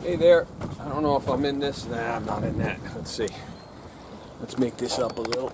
Hey there. I don't know if I'm in this. Nah, I'm not in that. Let's see. Let's make this up a little.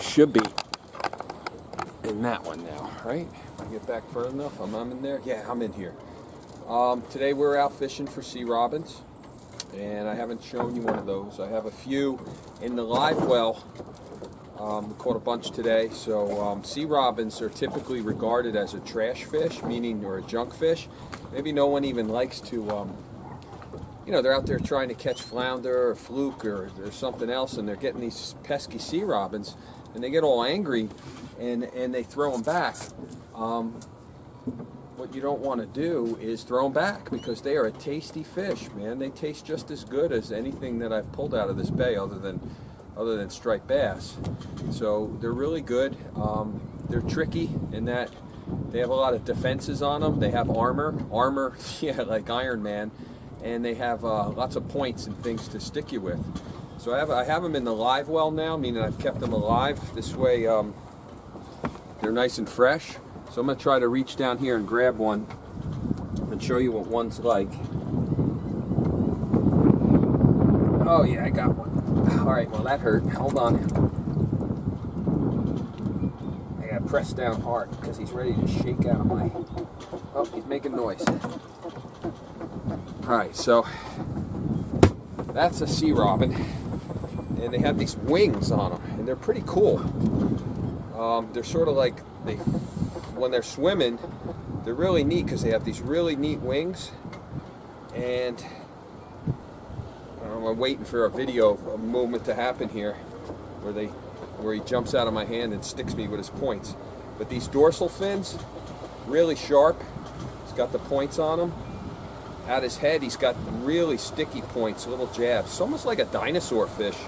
Should be in that one now, right? If I get back far enough, I'm in there. Yeah, I'm in here. Today we're out fishing for sea robins, and I haven't shown you one of those. I have a few in the live well. We caught a bunch today. So sea robins are typically regarded as a trash fish, meaning or a junk fish. Maybe no one even likes to, they're out there trying to catch flounder or fluke or something else, and they're getting these pesky sea robins, and they get all angry, and they throw them back. What you don't want to do is throw them back, because they are a tasty fish, man. They taste just as good as anything that I've pulled out of this bay, other than striped bass. So they're really good. They're tricky in that they have a lot of defenses on them. They have armor, yeah, like Iron Man, and they have lots of points and things to stick you with. So I have them in the live well now, meaning I've kept them alive. This way they're nice and fresh. So I'm going to try to reach down here and grab one and show you what one's like. Oh yeah, I got one. All right, well that hurt. Hold on. I gotta press down hard because he's ready to shake out of my... Oh, he's making noise. All right, so that's a sea robin, and they have these wings on them, and they're pretty cool. They're sort of like, when they're swimming, they're really neat because they have these really neat wings, and I'm waiting for a video, a movement to happen here where he jumps out of my hand and sticks me with his points. But these dorsal fins, really sharp. He's got the points on him. At his head, he's got really sticky points, little jabs. It's almost like a dinosaur fish.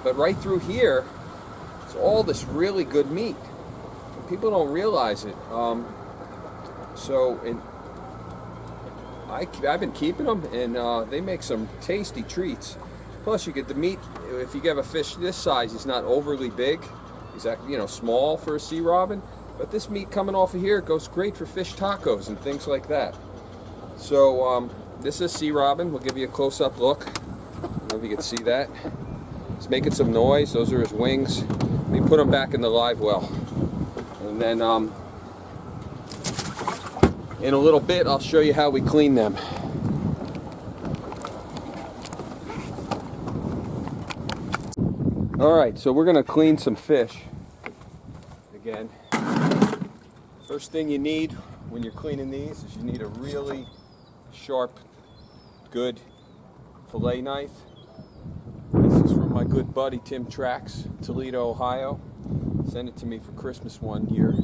But right through here, it's all this really good meat. People don't realize it. I've been keeping them, and they make some tasty treats. Plus, you get the meat. If you get a fish this size, he's not overly big. He's small for a sea robin. But this meat coming off of here goes great for fish tacos and things like that. So this is sea robin. We'll give you a close-up look. I don't know if you can see that. He's making some noise. Those are his wings. We put him back in the live well, and then in a little bit, I'll show you how we clean them. All right, so we're gonna clean some fish again. First thing you need when you're cleaning these is you need a really sharp, good fillet knife. This is from my good buddy Tim Trax, Toledo, Ohio. Sent it to me for Christmas one year,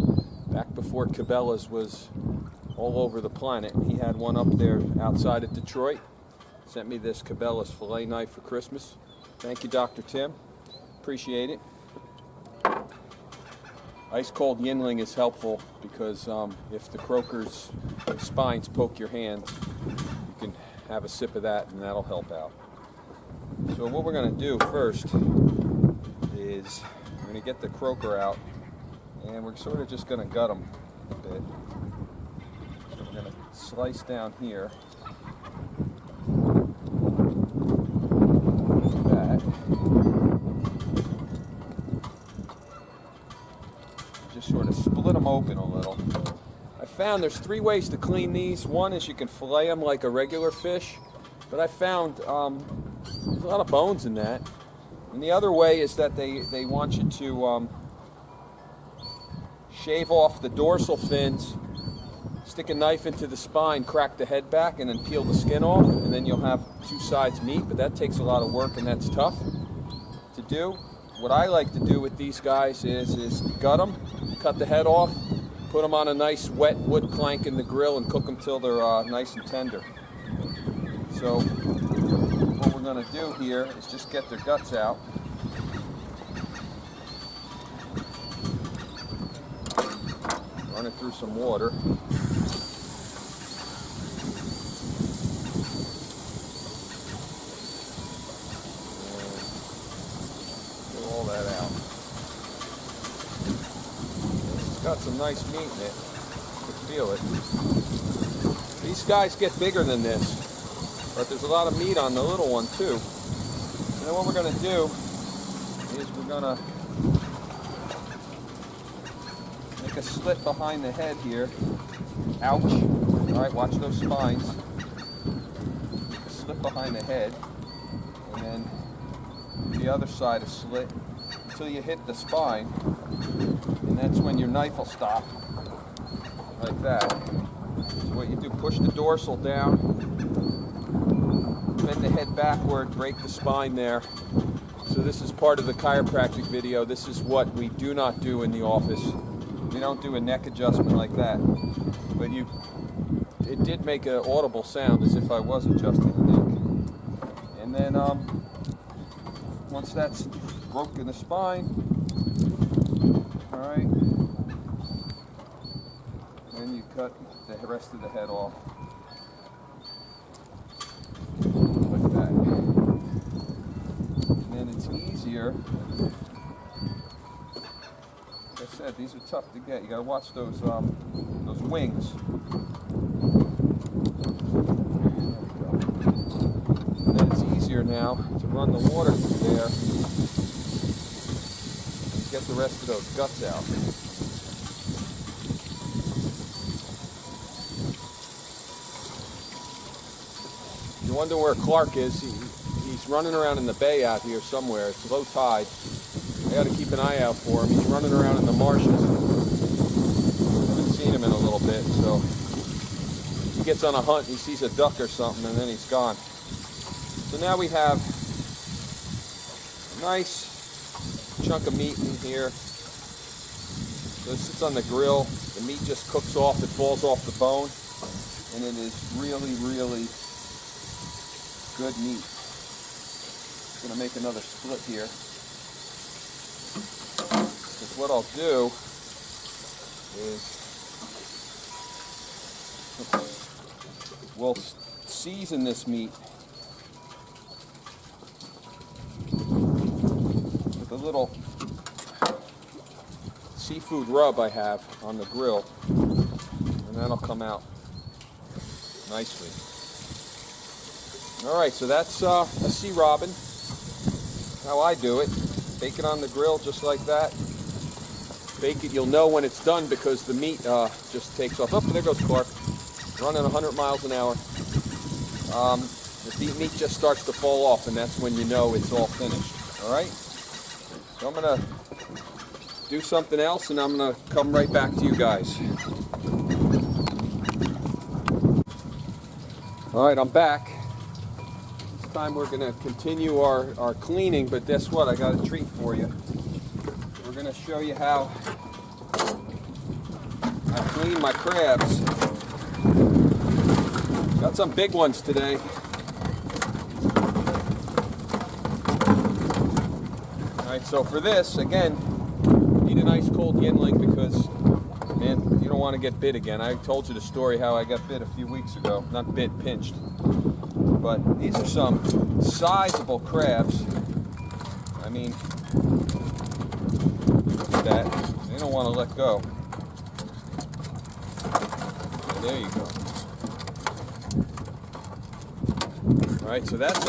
back before Cabela's was all over the planet. He had one up there outside of Detroit. Sent me this Cabela's fillet knife for Christmas. Thank you, Dr. Tim. Appreciate it. Ice cold Yinling is helpful because if the croaker's spines poke your hand, you can have a sip of that, and that'll help out. So what we're going to do first is we're going to get the croaker out, and we're sort of just going to gut them a bit. So we're going to slice down here. Like that. Just sort of split them open a little. I found there's 3 ways to clean these. One is you can fillet them like a regular fish, but I found there's a lot of bones in that. And the other way is that they want you to shave off the dorsal fins, stick a knife into the spine, crack the head back, and then peel the skin off, and then you'll have 2 sides meat, but that takes a lot of work, and that's tough to do. What I like to do with these guys is gut them, cut the head off, put them on a nice wet wood plank in the grill, and cook them till they're nice and tender. So what we're going to do here is just get their guts out. Run it through some water. Get all that out. It's got some nice meat in it. You can feel it. These guys get bigger than this, but there's a lot of meat on the little one too. And then what we're going to do is we're going to make a slit behind the head here. Ouch. All right, watch those spines. Make a slit behind the head, and then the other side is slit until you hit the spine, and that's when your knife will stop, like that. So what you do, push the dorsal down, bend the head backward, break the spine there. So this is part of the chiropractic video. This is what we do not do in the office. We don't do a neck adjustment like that. But it did make an audible sound as if I was adjusting the neck. And then once that's broken the spine, all right, then you cut the rest of the head off like that. And then it's easier. Like I said, these are tough to get. You gotta watch those wings. And then it's easier now to run the water through there and get the rest of those guts out. You wonder where Clark is. He's running around in the bay out here somewhere. It's low tide. I got to keep an eye out for him. He's running around in the marshes. Haven't seen him in a little bit, so he gets on a hunt, he sees a duck or something, and then he's gone. So now we have a nice chunk of meat in here. So it sits on the grill. The meat just cooks off. It falls off the bone, and it is really, really good meat. I'm going to make another split here. Because what I'll do is we'll season this meat with a little seafood rub I have on the grill, and that'll come out nicely. Alright, so that's a sea robin. How I do it. Bake it on the grill just like that. Bake it, you'll know when it's done because the meat just takes off. Oh, there goes Clark, running 100 miles an hour. The meat just starts to fall off, and that's when you know it's all finished. Alright? So I'm going to do something else, and I'm going to come right back to you guys. Alright, I'm back. This time we're going to continue our cleaning, but guess what? I got a treat for you. We're going to show you how I clean my crabs. Got some big ones today. Alright, so for this, again, need an ice cold Yinling because, man, you don't want to get bit again. I told you the story how I got bit a few weeks ago. Not bit, pinched. But these are some sizable crabs. I mean, look at that. They don't want to let go. There you go. Alright, so that's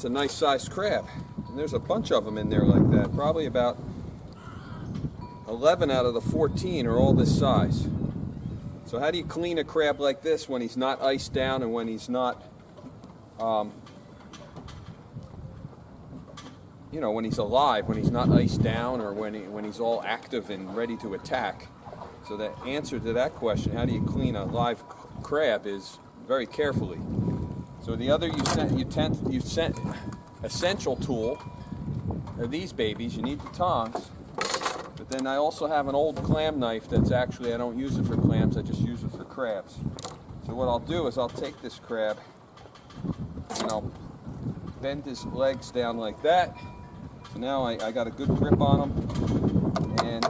a nice sized crab. And there's a bunch of them in there like that. Probably about 11 out of the 14 are all this size. So how do you clean a crab like this when he's not iced down and when he's not, you know, when he's alive, when he's not iced down, or when he's all active and ready to attack? So the answer to that question, how do you clean a live crab, is very carefully. So the other essential tool are these babies. You need the tongs. But then I also have an old clam knife that's actually, I don't use it for clams, I just use it for crabs. So what I'll do is I'll take this crab and I'll bend his legs down like that. So now I got a good grip on him, and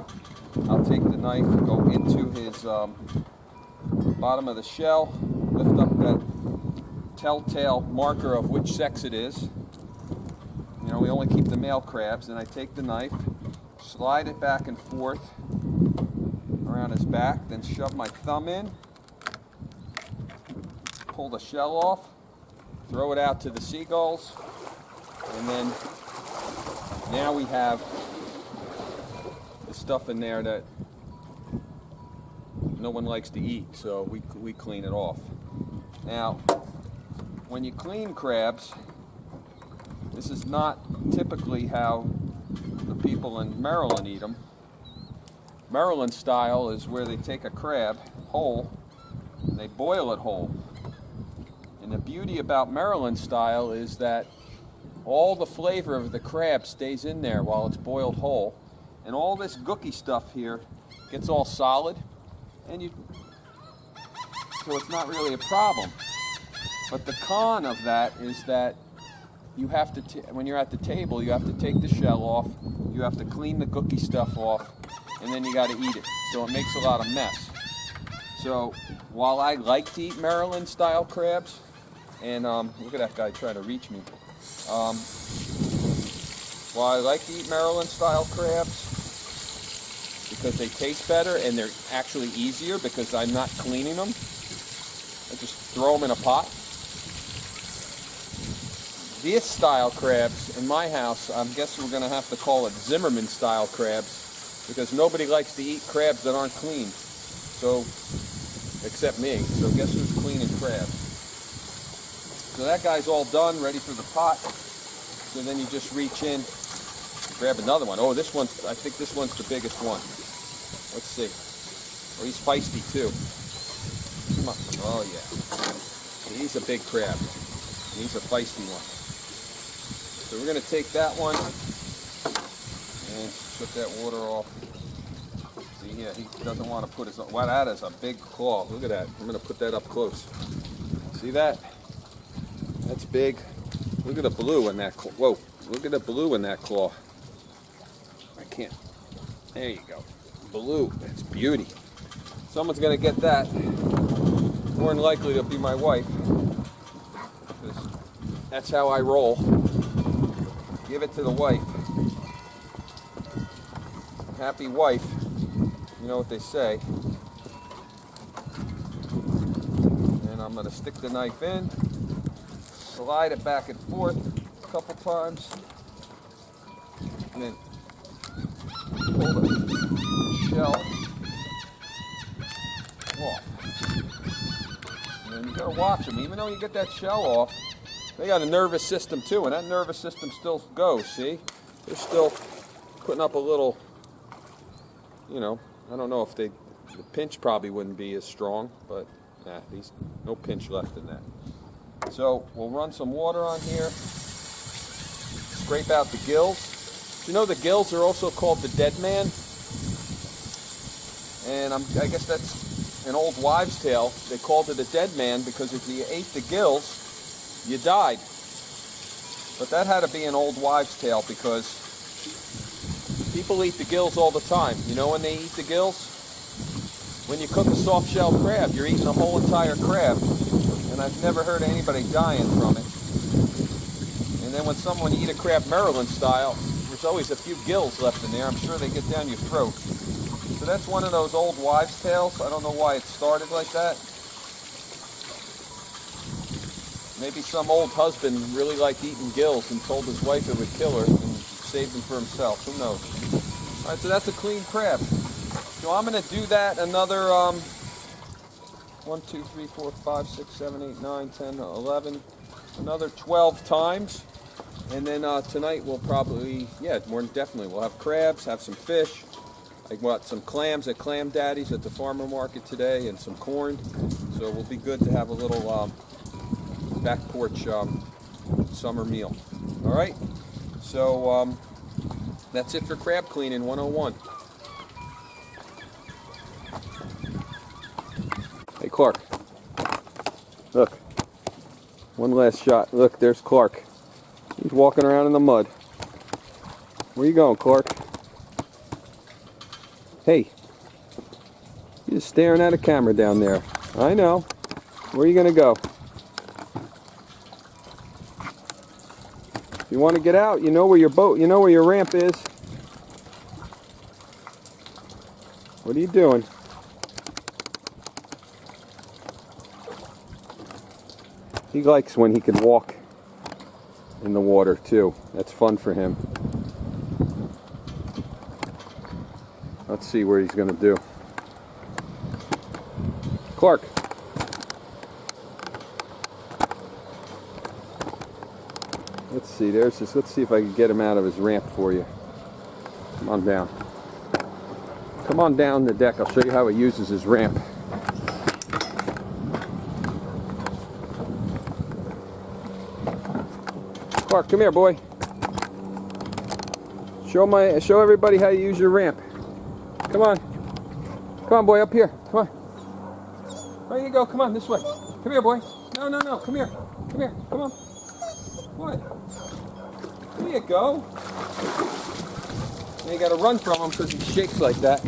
I'll take the knife and go into his bottom of the shell, lift up that telltale marker of which sex it is. You know, we only keep the male crabs, and I take the knife, slide it back and forth around his back, then shove my thumb in, pull the shell off, throw it out to the seagulls, and then now we have the stuff in there that no one likes to eat, so we clean it off. Now, when you clean crabs, this is not typically how the people in Maryland eat them. Maryland style is where they take a crab whole and they boil it whole. And the beauty about Maryland style is that all the flavor of the crab stays in there while it's boiled whole, and all this gooky stuff here gets all solid, and so it's not really a problem. But the con of that is that you have to, when you're at the table, you have to take the shell off, you have to clean the gooky stuff off, and then you got to eat it. So it makes a lot of mess. So while I like to eat Maryland style crabs, and look at that guy trying to reach me. While I like to eat Maryland style crabs because they taste better and they're actually easier because I'm not cleaning them, I just throw them in a pot. These style crabs in my house, I guess we're going to have to call it Zimmerman style crabs because nobody likes to eat crabs that aren't cleaned. So, except me. So guess who's cleaning crabs? So that guy's all done, ready for the pot. So then you just reach in, grab another one. Oh, this one's, I think this one's the biggest one. Let's see. Oh, he's feisty too. Come on. Oh yeah. He's a big crab. He's a feisty one. So we're going to take that one and shut that water off. See here, he doesn't want to put his, wow, that is a big claw. Look at that. I'm going to put that up close. See that? That's big. Look at the blue in that claw. Whoa, look at the blue in that claw. I can't. There you go. Blue. That's beauty. Someone's going to get that. More than likely it'll be my wife. That's how I roll. Give it to the wife. Happy wife. You know what they say. And I'm going to stick the knife in. Slide it back and forth a couple times. And then pull the shell off. And then you got to watch them. Even though you get that shell off, they got a nervous system too, and that nervous system still goes, see? They're still putting up a little, you know, I don't know if the pinch probably wouldn't be as strong, but nah, no pinch left in that. So we'll run some water on here, scrape out the gills. You know the gills are also called the dead man, and I guess that's an old wives' tale. They called it a dead man because if you ate the gills, you died. But that had to be an old wives' tale because people eat the gills all the time. You know when they eat the gills? When you cook a soft-shell crab, you're eating a whole entire crab. And I've never heard of anybody dying from it. And then when someone eat a crab Maryland style, there's always a few gills left in there. I'm sure they get down your throat. So that's one of those old wives' tales. I don't know why it started like that. Maybe some old husband really liked eating gills and told his wife it would kill her and saved him for himself. Who knows? All right, so that's a clean crab. So I'm going to do that another 1, 2, 3, 4, 5, 6, 7, 8, 9, 10, 11, another 12 times. And then tonight we'll probably, yeah, more than definitely, we'll have crabs, have some fish. I got some clams at Clam Daddy's at the farmer market today and some corn. So we'll be good to have a little back porch summer meal. All right, so that's it for crab cleaning 101. Hey Clark, look, one last shot. Look, there's Clark. He's walking around in the mud. Where you going, Clark? Hey, you're just staring at a camera down there. I know. Where are you gonna go? If you want to get out, you know where your boat, you know where your ramp is. What are you doing? He likes when he can walk in the water too. That's fun for him. Let's see where he's going to do. Clark. Let's see, there's this. Let's see if I can get him out of his ramp for you. Come on down. Come on down the deck. I'll show you how he uses his ramp. Clark, come here, boy. Show everybody how you use your ramp. Come on. Come on, boy, up here. Come on. There you go. Come on, this way. Come here, boy. No, no, no. Come here. Come here. Come on. What? There you go. Now you got to run from him because he shakes like that.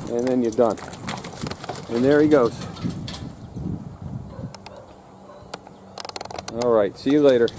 And then you're done. And there he goes. All right. See you later.